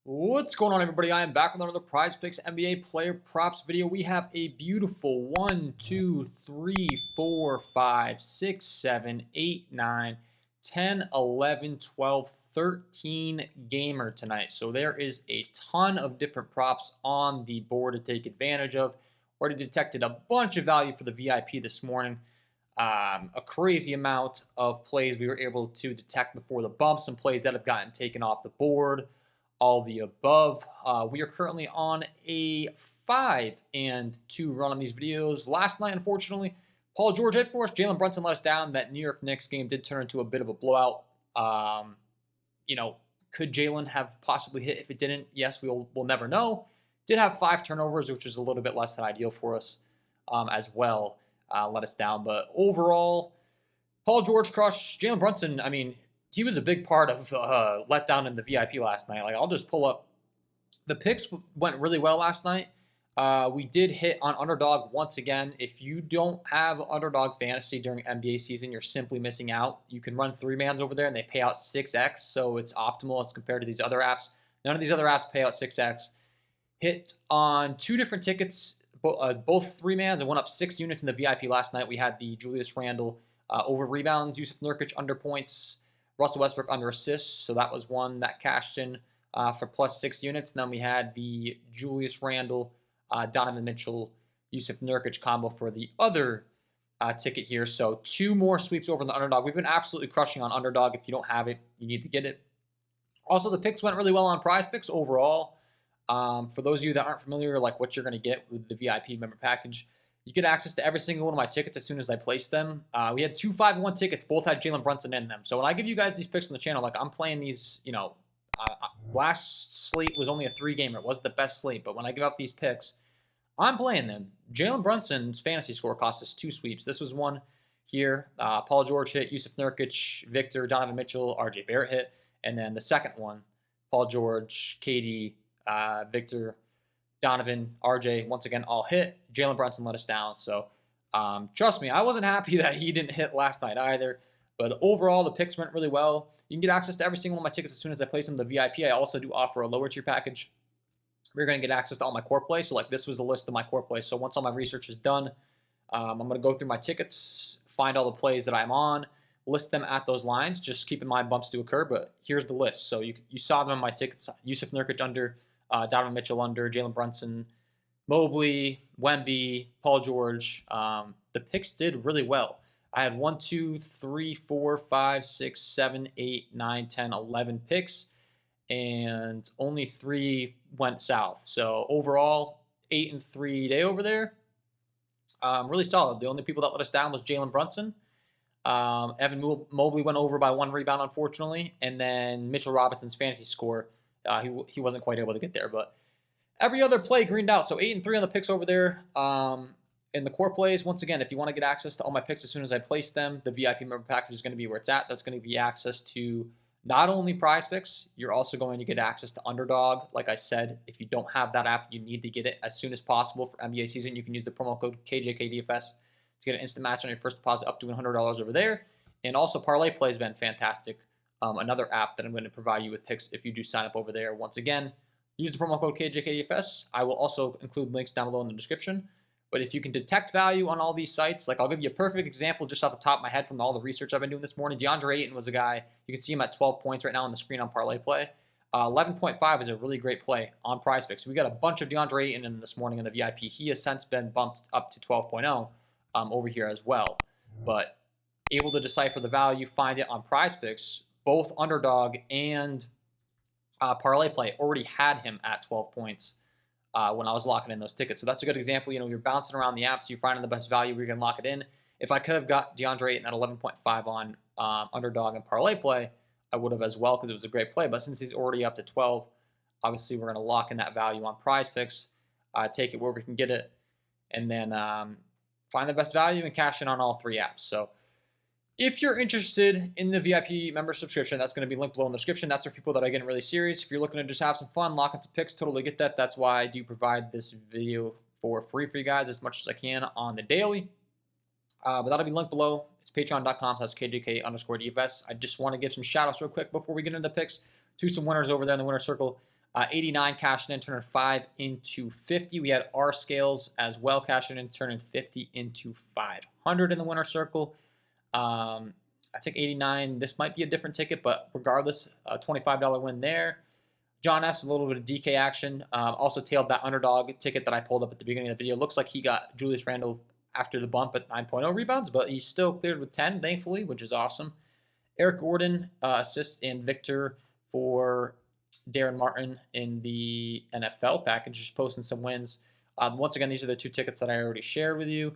What's going on, everybody? I am back with another Prizepicks NBA player props video. We have a beautiful 1, 2, 3, 4, 5, 6, 7, 8, 9, 10, 11, 12, 13 gamer tonight. So there is a ton of different props on the board to take advantage of. Already detected a bunch of value for the VIP this morning. A crazy amount of plays we were able to detect before the bump. Some plays that have gotten taken off the board. All the above. We are currently on a 5-2 run on these videos. Last night, unfortunately, Paul George hit for us. Jalen Brunson let us down. That New York Knicks game did turn into a bit of a blowout. Could Jalen have possibly hit if it didn't? Yes, we'll never know. Did have 5 turnovers, which was a little bit less than ideal for us as well. Let us down. But overall, Paul George crushed. Jalen Brunson, I mean, he was a big part of letdown in the VIP last night. Like, I'll just pull up. The picks went really well last night. We did hit on underdog once again. If you don't have underdog fantasy during NBA season, you're simply missing out. You can run 3-mans over there, and they pay out 6x, so it's optimal as compared to these other apps. None of these other apps pay out 6x. Hit on 2 different tickets, both 3-mans, and went up 6 units in the VIP last night. We had the Julius Randle over rebounds, Yusuf Nurkic under points, Russell Westbrook under assists, so that was one that cashed in for plus 6 units. And then we had the Julius Randle, Donovan Mitchell, Yusuf Nurkic combo for the other ticket here. So 2 more sweeps over the underdog. We've been absolutely crushing on underdog. If you don't have it, you need to get it. Also, the picks went really well on Prizepicks overall. For those of you that aren't familiar, like what you're going to get with the VIP member package, you get access to every single one of my tickets as soon as I place them. We had 2 5-1 tickets. Both had Jalen Brunson in them. So when I give you guys these picks on the channel, like I'm playing these, last slate was only a 3-gamer. It wasn't the best slate. But when I give out these picks, I'm playing them. Jalen Brunson's fantasy score cost us 2 sweeps. This was one here. Paul George hit, Yusuf Nurkic, Victor, Donovan Mitchell, RJ Barrett hit. And then the second one, Paul George, KD, Victor, Donovan, RJ, once again, all hit. Jalen Brunson let us down. So trust me, I wasn't happy that he didn't hit last night either. But overall, the picks went really well. You can get access to every single one of my tickets as soon as I place them in the VIP. I also do offer a lower tier package. We're going to get access to all my core plays. So like this was a list of my core plays. So once all my research is done, I'm going to go through my tickets, find all the plays that I'm on, list them at those lines. Just keep in mind bumps do occur, but here's the list. So you saw them in my tickets. Yusuf Nurkic under, Donovan Mitchell under, Jalen Brunson, Mobley, Wemby, Paul George. The picks did really well. I had 1, 2, 3, 4, 5, 6, 7, 8, 9, 10, 11 picks, and only 3 went south. So overall, 8-3 day over there. Really solid. The only people that let us down was Jalen Brunson. Evan Mobley went over by 1 rebound, unfortunately, and then Mitchell Robinson's fantasy score, he wasn't quite able to get there, but every other play greened out. So 8-3 on the picks over there. In the core plays, once again, if you want to get access to all my picks as soon as I place them, the VIP member package is going to be where it's at. That's going to be access to not only Prizepicks, you're also going to get access to Underdog. Like I said, if you don't have that app, you need to get it as soon as possible for NBA season. You can use the promo code KJK DFS to get an instant match on your first deposit up to $100 over there. And also Parlay Play has been fantastic. Another app that I'm going to provide you with picks if you do sign up over there. Once again, use the promo code KJK DFS. I will also include links down below in the description. But if you can detect value on all these sites, like I'll give you a perfect example just off the top of my head from all the research I've been doing this morning. DeAndre Ayton was a guy, you can see him at 12 points right now on the screen on Parlay Play. 11.5 is a really great play on Prizepicks. We got a bunch of DeAndre Ayton in this morning in the VIP. He has since been bumped up to 12.0 over here as well. But able to decipher the value, find it on Prizepicks. Both Underdog and Parlay Play already had him at 12 points. When I was locking in those tickets. So that's a good example. You're bouncing around the apps, you're finding the best value where you can lock it in. If I could have got DeAndre Ayton at 11.5 on Underdog and Parlay Play, I would have as well because it was a great play. But since he's already up to 12, obviously we're going to lock in that value on Prizepicks, take it where we can get it, and then find the best value and cash in on all 3 apps. So if you're interested in the VIP member subscription, that's going to be linked below in the description. That's for people that are getting really serious. If you're looking to just have some fun, lock into picks, totally get that. That's why I do provide this video for free for you guys as much as I can on the daily. But that'll be linked below. It's patreon.com/KJK_DFS. I just want to give some shout outs real quick before we get into the picks to some winners over there in the winner circle. 89 cashed in, turned 5 into 50. We had R scales as well, cashing in, turning 50 into 500 in the winner circle. I think 89, this might be a different ticket, but regardless, a $25 win there. John S., a little bit of DK action. Also tailed that underdog ticket that I pulled up at the beginning of the video. Looks like he got Julius Randle after the bump at 9.0 rebounds, but he's still cleared with 10, thankfully, which is awesome. Eric Gordon, assists, and Victor for Darren Martin in the NFL package, just posting some wins. Once again, these are the 2 tickets that I already shared with you.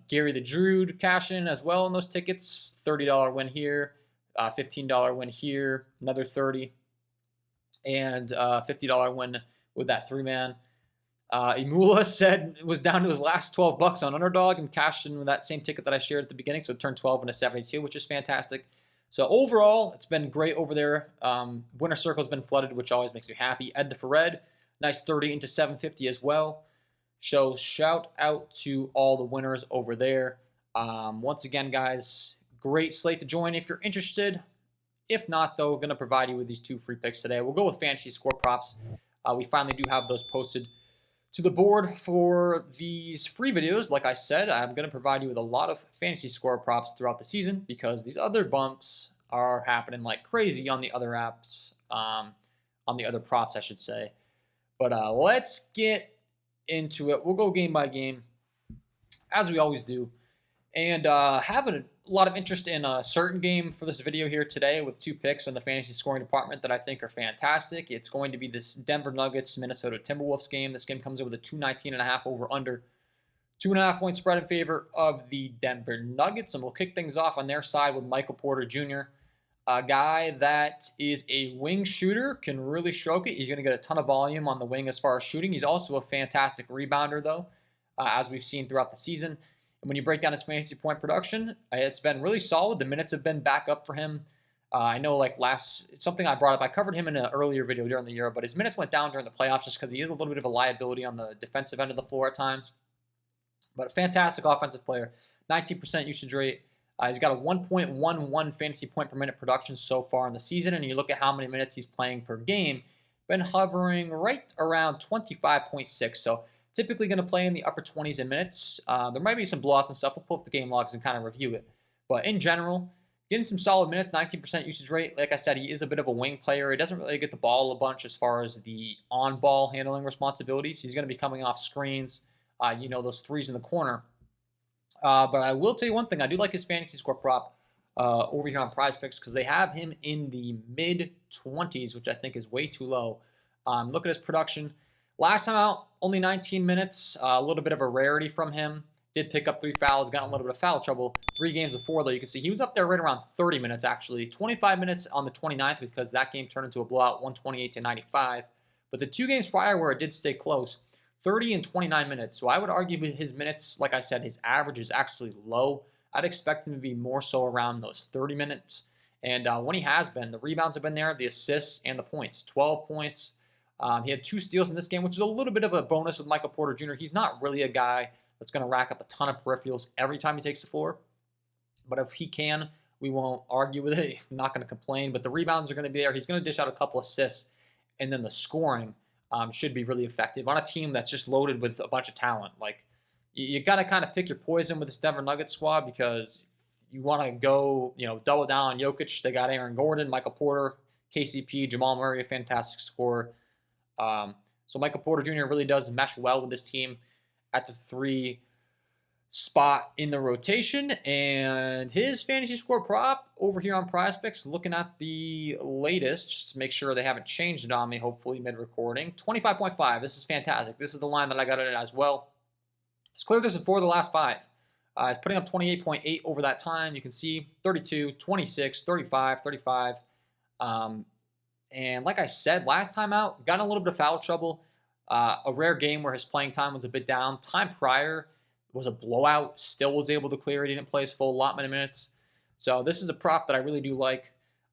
Gary the Druid cash in as well in those tickets. $30 win here, $15 win here, another 30, and $50 win with that 3-man. Imula said it was down to his last 12 bucks on underdog and cashed in with that same ticket that I shared at the beginning, so it turned 12 into 72, which is fantastic. So overall, it's been great over there. Winner circle's been flooded, which always makes me happy. Ed the Fared, nice 30 into 750 as well. So shout out to all the winners over there. Once again, guys, great slate to join if you're interested. If not, though, we're going to provide you with these 2 free picks today. We'll go with fantasy score props. We finally do have those posted to the board for these free videos. Like I said, I'm going to provide you with a lot of fantasy score props throughout the season because these other bumps are happening like crazy on the other apps, on the other props, I should say. But let's get into it. We'll go game by game, as we always do. And having a lot of interest in a certain game for this video here today with 2 picks in the fantasy scoring department that I think are fantastic. It's going to be this Denver Nuggets Minnesota Timberwolves game. This game comes in with a 219.5 over under. 2.5 point spread in favor of the Denver Nuggets. And we'll kick things off on their side with Michael Porter Jr., a guy that is a wing shooter, can really stroke it. He's going to get a ton of volume on the wing as far as shooting. He's also a fantastic rebounder, though, as we've seen throughout the season. And when you break down his fantasy point production, it's been really solid. The minutes have been back up for him. I know, like it's something I brought up. I covered him in an earlier video during the year, but his minutes went down during the playoffs just because he is a little bit of a liability on the defensive end of the floor at times. But a fantastic offensive player, 19% usage rate. He's got a 1.11 fantasy point per minute production so far in the season, and you look at how many minutes he's playing per game, been hovering right around 25.6. So typically going to play in the upper 20s in minutes. There might be some blowouts and stuff. We'll pull up the game logs and kind of review it. But in general, getting some solid minutes, 19% usage rate. Like I said, he is a bit of a wing player. He doesn't really get the ball a bunch as far as the on-ball handling responsibilities. He's going to be coming off screens, those threes in the corner. But I will tell you one thing. I do like his fantasy score prop over here on Prizepicks because they have him in the mid-20s, which I think is way too low. Look at his production. Last time out, only 19 minutes. A little bit of a rarity from him. Did pick up 3 fouls, got in a little bit of foul trouble. 3 games before, though, you can see he was up there right around 30 minutes, actually. 25 minutes on the 29th because that game turned into a blowout, 128-95. But the 2 games prior where it did stay close, 30 and 29 minutes. So I would argue with his minutes, like I said, his average is actually low. I'd expect him to be more so around those 30 minutes. And when he has been, the rebounds have been there, the assists, and the points. 12 points. He had 2 steals in this game, which is a little bit of a bonus with Michael Porter Jr. He's not really a guy that's going to rack up a ton of peripherals every time he takes the floor. But if he can, we won't argue with it. I'm not going to complain. But the rebounds are going to be there. He's going to dish out a couple assists. And then the scoring should be really effective on a team that's just loaded with a bunch of talent. Like, you got to kind of pick your poison with this Denver Nuggets squad because you want to go, double down on Jokic. They got Aaron Gordon, Michael Porter, KCP, Jamal Murray, a fantastic scorer. So Michael Porter Jr. really does mesh well with this team at the 3 spot in the rotation. And his fantasy score prop over here on Prizepicks, looking at the latest, just to make sure they haven't changed it on me, hopefully mid-recording, 25.5. This is fantastic. This is the line that I got it as well. He's cleared this in 4 of the last 5. He's putting up 28.8 over that time. You can see 32, 26, 35, 35. And like I said, last time out, got in a little bit of foul trouble. A rare game where his playing time was a bit down. Time prior was a blowout. Still was able to clear it. He didn't play his full allotment of minutes. So this is a prop that I really do like.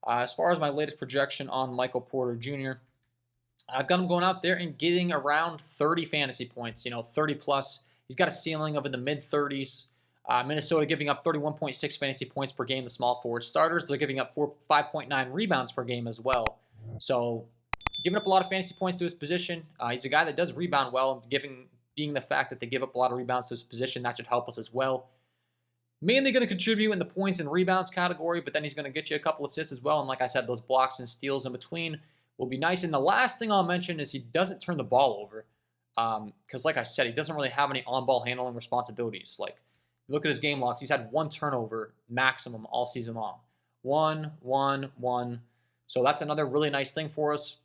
As far as my latest projection on Michael Porter Jr., I've got him going out there and getting around 30 fantasy points, 30 plus. He's got a ceiling of in the mid-30s. Minnesota giving up 31.6 fantasy points per game, the small forward starters. They're giving up 5.9 rebounds per game as well. So giving up a lot of fantasy points to his position. He's a guy that does rebound well, being the fact that they give up a lot of rebounds to his position, that should help us as well. Mainly going to contribute in the points and rebounds category, but then he's going to get you a couple assists as well. And like I said, those blocks and steals in between will be nice. And the last thing I'll mention is he doesn't turn the ball over. Because like I said, he doesn't really have any on-ball handling responsibilities. Like, look at his game logs. He's had 1 turnover maximum all season long. 1, 1, 1. So that's another really nice thing for us.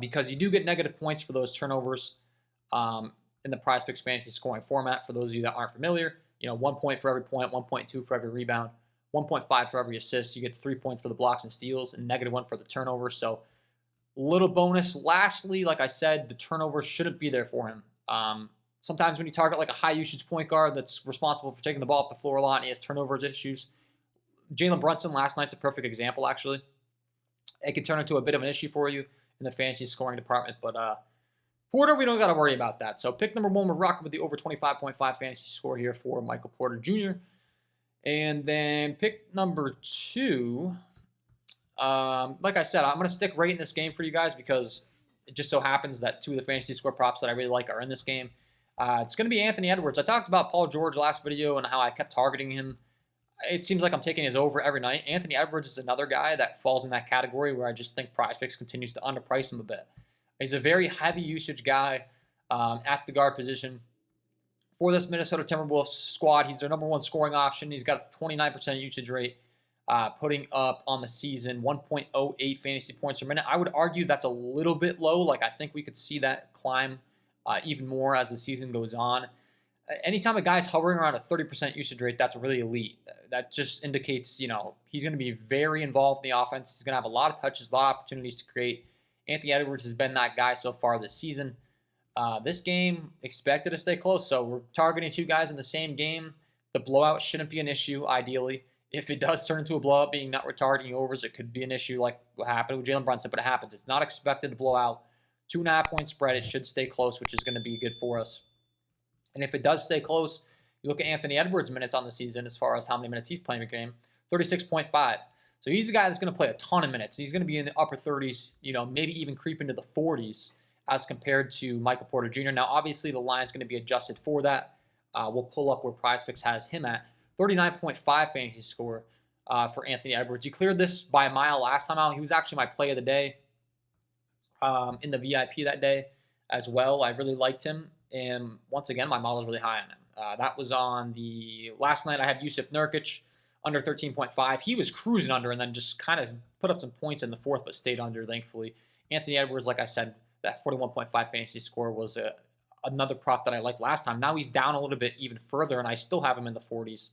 Because you do get negative points for those turnovers in the Prizepicks fantasy scoring format. For those of you that aren't familiar, 1 point for every point, 1.2 for every rebound, 1.5 for every assist. You get 3 points for the blocks and steals, and -1 for the turnovers. So little bonus. Lastly, like I said, the turnovers shouldn't be there for him. Sometimes when you target like a high usage point guard that's responsible for taking the ball up the floor a lot and he has turnovers issues, Jalen Brunson last night's a perfect example, actually. It can turn into a bit of an issue for you in the fantasy scoring department, but Porter, we don't got to worry about that. So pick number 1, we're rocking with the over 25.5 fantasy score here for Michael Porter Jr. And then pick number 2, like I said, I'm going to stick right in this game for you guys because it just so happens that 2 of the fantasy score props that I really like are in this game. It's going to be Anthony Edwards. I talked about Paul George last video and how I kept targeting him. It seems like I'm taking his over every night. Anthony Edwards is another guy that falls in that category where I just think Prizepicks continues to underprice him a bit. He's a very heavy usage guy at the guard position. For this Minnesota Timberwolves squad, he's their number 1 scoring option. He's got a 29% usage rate, putting up on the season 1.08 fantasy points per minute. I would argue that's a little bit low. Like, I think we could see that climb even more as the season goes on. Anytime a guy's hovering around a 30% usage rate, that's really elite. That just indicates, he's going to be very involved in the offense. He's going to have a lot of touches, a lot of opportunities to create. Anthony Edwards has been that guy so far this season. This game, expected to stay close. So we're targeting 2 guys in the same game. The blowout shouldn't be an issue, ideally. If it does turn into a blowout, being not we're targeting overs, it could be an issue like what happened with Jalen Brunson, but it happens. It's not expected to blow out. 2.5 point spread. It should stay close, which is going to be good for us. And if it does stay close, you look at Anthony Edwards' minutes on the season as far as how many minutes he's playing a game, 36.5. So he's a guy that's going to play a ton of minutes. He's going to be in the upper 30s, maybe even creep into the 40s as compared to Michael Porter Jr. Now, obviously, the line's going to be adjusted for that. We'll pull up where Prizepicks has him at. 39.5 fantasy score for Anthony Edwards. He cleared this by a mile last time out. He was actually my play of the day in the VIP that day as well. I really liked him. And once again, my model is really high on him. That was on the last night. I had Yusuf Nurkic under 13.5. He was cruising under and then just kind of put up some points in the 4th, but stayed under, thankfully. Anthony Edwards, like I said, that 41.5 fantasy score was another prop that I liked last time. Now he's down a little bit even further, and I still have him in the 40s.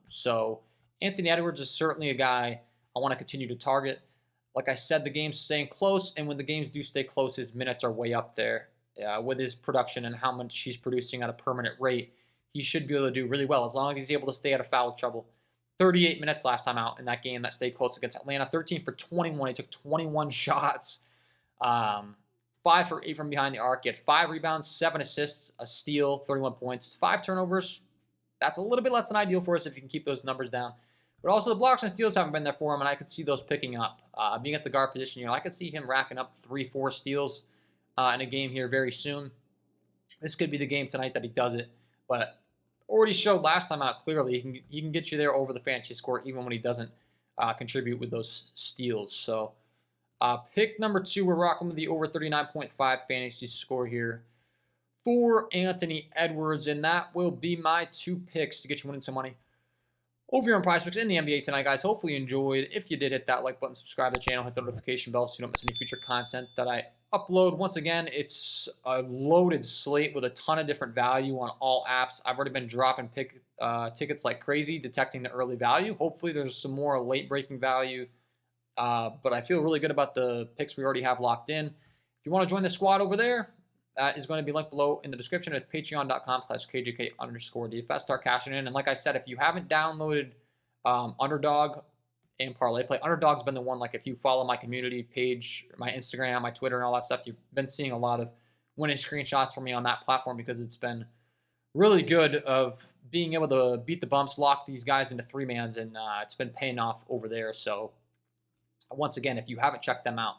So Anthony Edwards is certainly a guy I want to continue to target. Like I said, the game's staying close, and when the games do stay close, his minutes are way up there. With his production and how much he's producing at a permanent rate, he should be able to do really well as long as he's able to stay out of foul trouble. 38 minutes last time out in that game that stayed close against Atlanta. 13 for 21. He took 21 shots. 5 for 8 from behind the arc. He had 5 rebounds, 7 assists, a steal, 31 points, 5 turnovers. That's a little bit less than ideal for us if you can keep those numbers down. But also the blocks and steals haven't been there for him, and I could see those picking up. Being at the guard position, I could see him racking up 3-4 steals in a game here very soon. This could be the game tonight that he does it, but already showed last time out clearly he can get you there over the fantasy score even when he doesn't contribute with those steals. So pick number 2, we're rocking with the over 39.5 fantasy score here for Anthony Edwards, and that will be my 2 picks to get you winning some money over here on Prizepicks in the NBA tonight, guys. Hopefully you enjoyed. If you did, hit that like button, subscribe to the channel, hit the notification bell so you don't miss any future content that I upload. Once again, it's a loaded slate with a ton of different value on all apps. I've already been dropping tickets like crazy, detecting the early value. Hopefully there's some more late breaking value, but I feel really good about the picks we already have locked in. If you want to join the squad over there, that is going to be linked below in the description at patreon.com/KJK_DFS. Start cashing in. And like I said, if you haven't downloaded Underdog and Parlay Play, Underdog's been the one, like if you follow my community page, my Instagram, my Twitter, and all that stuff, you've been seeing a lot of winning screenshots from me on that platform because it's been really good of being able to beat the bumps, lock these guys into 3-mans, and it's been paying off over there. So once again, if you haven't checked them out,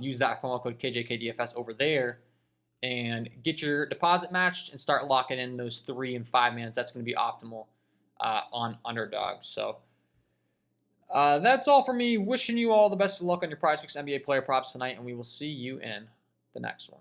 use that promo code KJK DFS over there and get your deposit matched and start locking in those 3 and 5 minutes. That's going to be optimal on underdog. So that's all for me. Wishing you all the best of luck on your Prizepicks NBA player props tonight, and we will see you in the next one.